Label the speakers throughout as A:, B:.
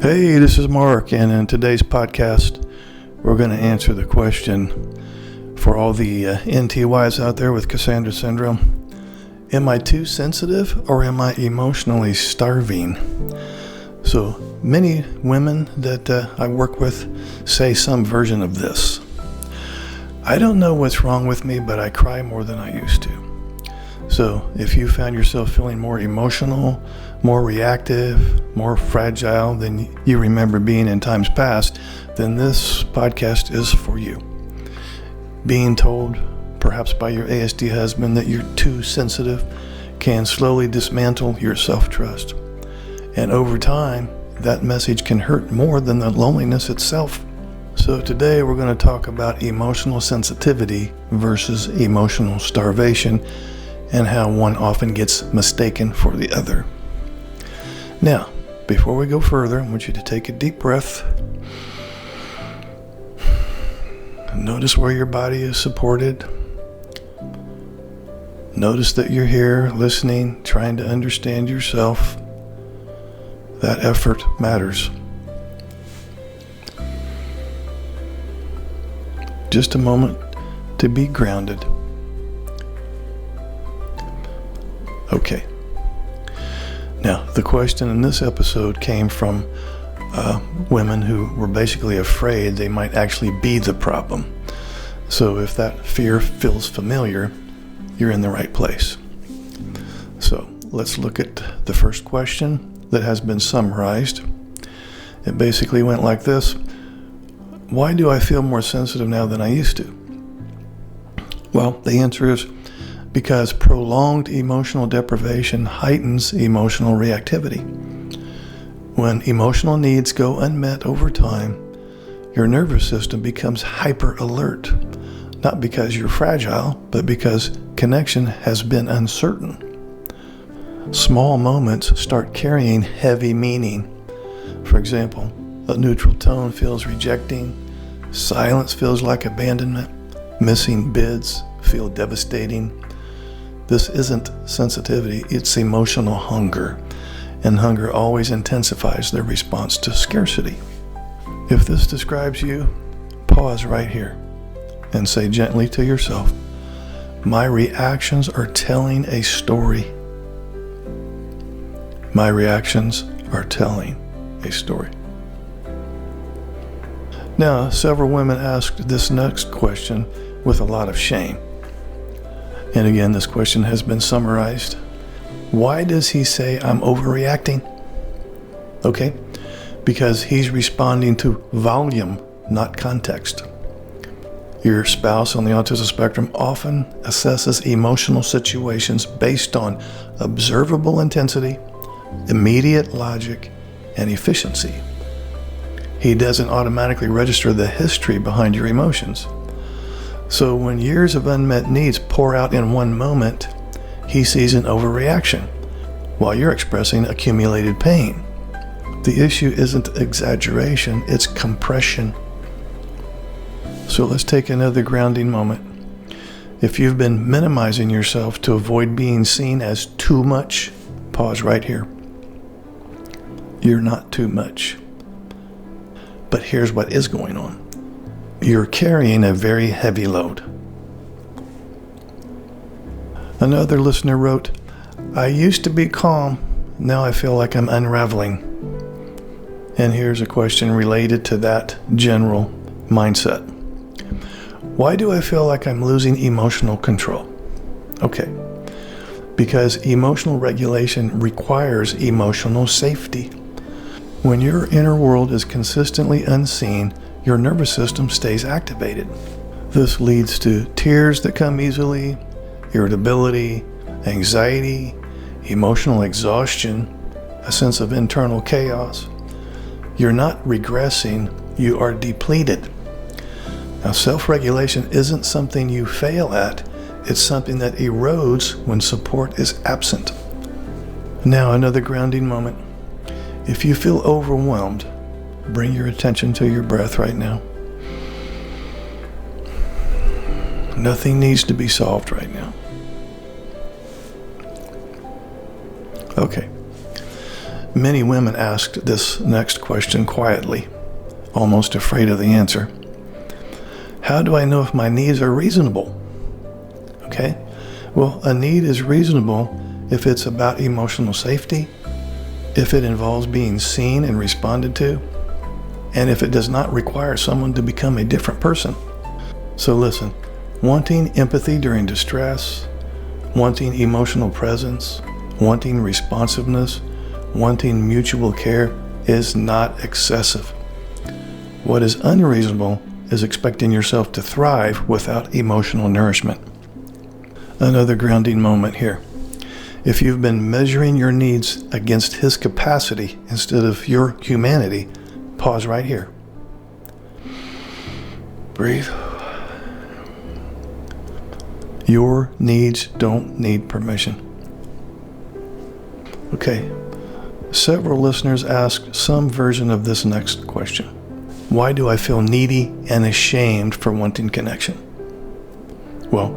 A: Hey, this is Mark, and in today's podcast, we're going to answer the question for all the NTYs out there with Cassandra syndrome. Am I too sensitive or am I emotionally starving? So many women that I work with say some version of this. I don't know what's wrong with me, but I cry more than I used to. So if you found yourself feeling more emotional, more reactive, more fragile than you remember being in times past, then this podcast is for you. Being told, perhaps by your ASD husband, that you're too sensitive can slowly dismantle your self-trust. And over time, that message can hurt more than the loneliness itself. So today we're going to talk about emotional sensitivity versus emotional starvation, and how one often gets mistaken for the other. Now, before we go further, I want you to take a deep breath. Notice where your body is supported. Notice that you're here listening, trying to understand yourself. That effort matters. Just a moment to be grounded. Okay. Now, the question in this episode came from women who were basically afraid they might actually be the problem. So if that fear feels familiar, you're in the right place. So let's look at the first question that has been summarized. It basically went like this: why do I feel more sensitive now than I used to? Well, the answer is because prolonged emotional deprivation heightens emotional reactivity. When emotional needs go unmet over time, your nervous system becomes hyper alert, not because you're fragile, but because connection has been uncertain. Small moments start carrying heavy meaning. For example, a neutral tone feels rejecting, silence feels like abandonment, missing bids feel devastating. This isn't sensitivity, it's emotional hunger, and hunger always intensifies their response to scarcity. If this describes you, pause right here and say gently to yourself, my reactions are telling a story. My reactions are telling a story. Now, several women asked this next question with a lot of shame. And again, this question has been summarized. Why does he say I'm overreacting? Okay, because he's responding to volume, not context. Your spouse on the autism spectrum often assesses emotional situations based on observable intensity, immediate logic, and efficiency. He doesn't automatically register the history behind your emotions. So when years of unmet needs pour out in one moment, he sees an overreaction, while you're expressing accumulated pain. The issue isn't exaggeration, it's compression. So let's take another grounding moment. If you've been minimizing yourself to avoid being seen as too much, pause right here. You're not too much. But here's what is going on. You're carrying a very heavy load. Another listener wrote, I used to be calm, now I feel like I'm unraveling. And here's a question related to that general mindset. Why do I feel like I'm losing emotional control? Okay, because emotional regulation requires emotional safety. When your inner world is consistently unseen, your nervous system stays activated. This leads to tears that come easily, irritability, anxiety, emotional exhaustion, a sense of internal chaos. You're not regressing, you are depleted. Now, self-regulation isn't something you fail at, it's something that erodes when support is absent. Now, another grounding moment. If you feel overwhelmed, bring your attention to your breath right now. Nothing needs to be solved right now. Okay. Many women asked this next question quietly, almost afraid of the answer. How do I know if my needs are reasonable? Okay, well, a need is reasonable if it's about emotional safety, if it involves being seen and responded to, and if it does not require someone to become a different person. So listen, wanting empathy during distress, wanting emotional presence, wanting responsiveness, wanting mutual care is not excessive. What is unreasonable is expecting yourself to thrive without emotional nourishment. Another grounding moment here. If you've been measuring your needs against his capacity instead of your humanity, pause right here. Breathe. Your needs don't need permission. Okay, several listeners asked some version of this next question. Why do I feel needy and ashamed for wanting connection? Well,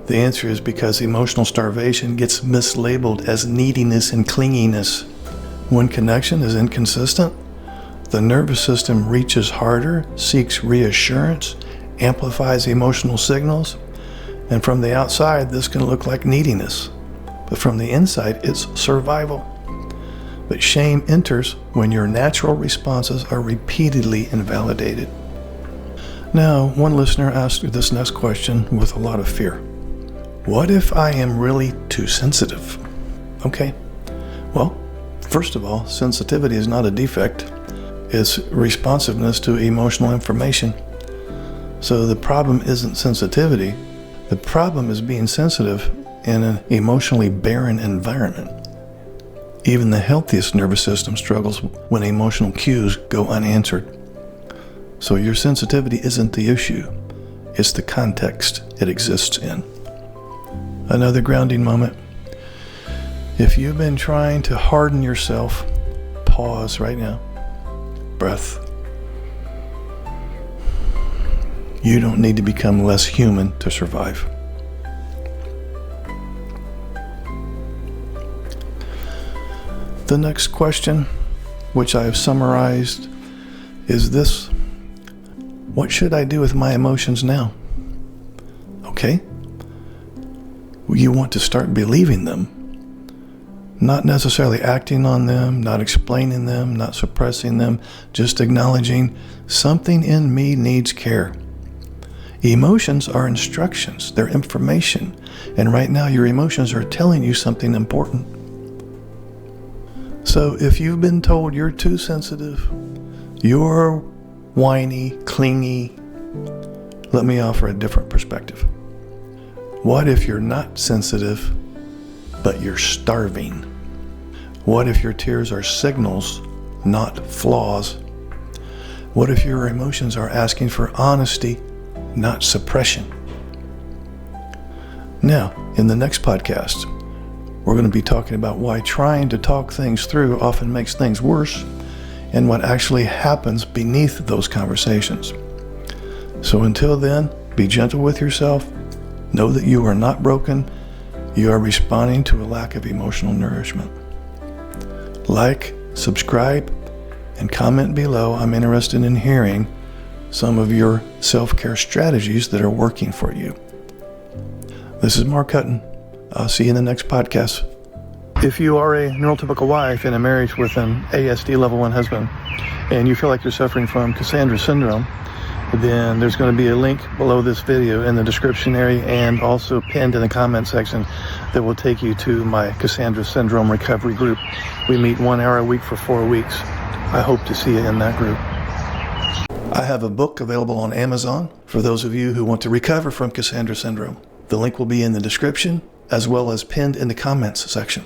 A: the answer is because emotional starvation gets mislabeled as neediness and clinginess. When connection is inconsistent, the nervous system reaches harder, seeks reassurance, amplifies emotional signals, and from the outside, this can look like neediness. But from the inside, it's survival. But shame enters when your natural responses are repeatedly invalidated. Now, one listener asked this next question with a lot of fear. What if I am really too sensitive? Okay, well, first of all, sensitivity is not a defect. It's responsiveness to emotional information. So the problem isn't sensitivity. The problem is being sensitive in an emotionally barren environment. Even the healthiest nervous system struggles when emotional cues go unanswered. So your sensitivity isn't the issue. It's the context it exists in. Another grounding moment. If you've been trying to harden yourself, pause right now. Breath. You don't need to become less human to survive. The next question, which I have summarized, is this: what should I do with my emotions now? Okay? You want to start believing them, not necessarily acting on them, not explaining them, not suppressing them, just acknowledging something in me needs care. Emotions are instructions, they're information, and right now your emotions are telling you something important. So if you've been told you're too sensitive, you're whiny, clingy, let me offer a different perspective. What if you're not sensitive, but you're starving? What if your tears are signals, not flaws? What if your emotions are asking for honesty, not suppression? Now, in the next podcast, we're going to be talking about why trying to talk things through often makes things worse and what actually happens beneath those conversations. So until then, be gentle with yourself. Know that you are not broken. You are responding to a lack of emotional nourishment. Like, subscribe, and comment below. I'm interested in hearing some of your self-care strategies that are working for you. This is Mark Hutten. I'll see you in the next podcast. If you are a neurotypical wife in a marriage with an ASD level 1 husband, and you feel like you're suffering from Cassandra syndrome, then there's going to be a link below this video in the description area and also pinned in the comment section that will take you to my Cassandra syndrome recovery group. We meet 1 hour a week for 4 weeks. I hope to see you in that group. I have a book available on Amazon for those of you who want to recover from Cassandra syndrome. The link will be in the description as well as pinned in the comments section.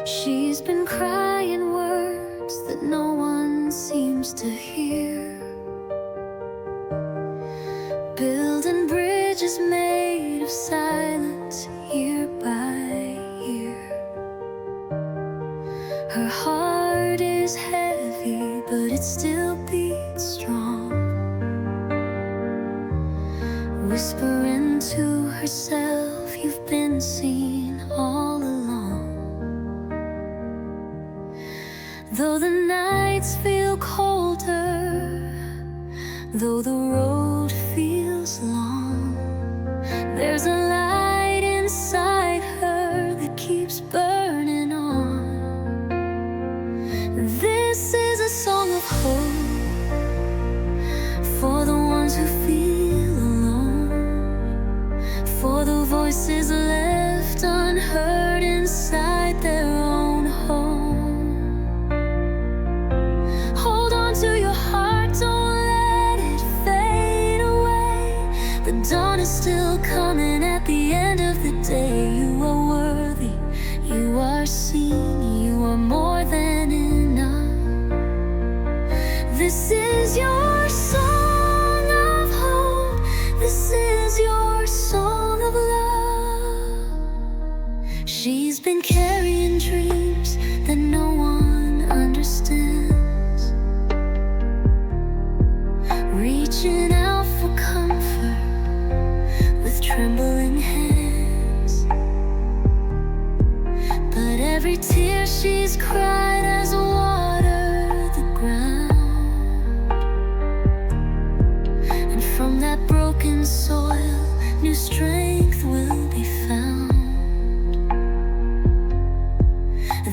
B: She's been crying words that no one seems to hear, building bridges made of silence year by year. Her heart is heavy, but it still beats strong. whispering to herself, you've been seen all along. Though the nights feel colder, though the road feels long, there's a light inside her that keeps burning on. This is a song of hope for the ones who feel alone, for the voices left unheard inside their own home. Hold on to your heart, don't let it fade away. The dawn is still coming at the end of the day. You are worthy, you are seen, you are more than enough. This is your song of hope, this is your song of love. She's been carrying dreams that no one understands, reaching out for comfort with trembling hands. But every tear she's cried has watered the ground, and from that broken soil new strength will be found.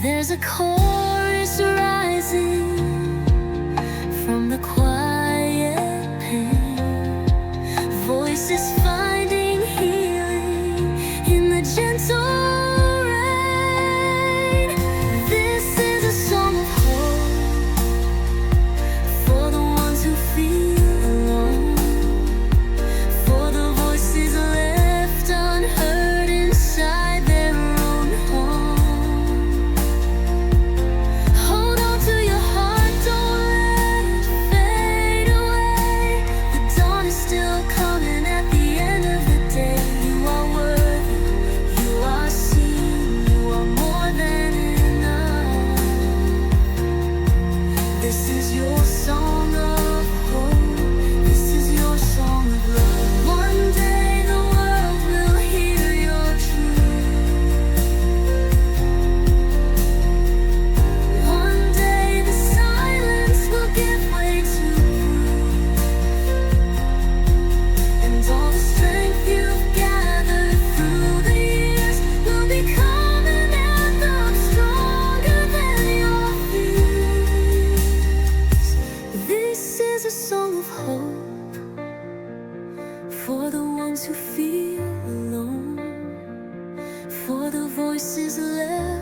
B: There's a chorus rising from the quiet pain, voices finding healing in the gentle rain. This is a song of hope for the ones who feel alone, for the voices left unheard inside their own home. Hold on to your heart, don't let it fade away. The dawn is still coming at the end of the day. You are worthy, you are seen, you are more than enough. This is your song of hope, this is your song of love. One day the world will hear your truth. One day the silence will give way to proof, and all the strength you've gathered through the years will become an anthem stronger than your fears. This is a song of hope for the ones who feel alone, for the voices left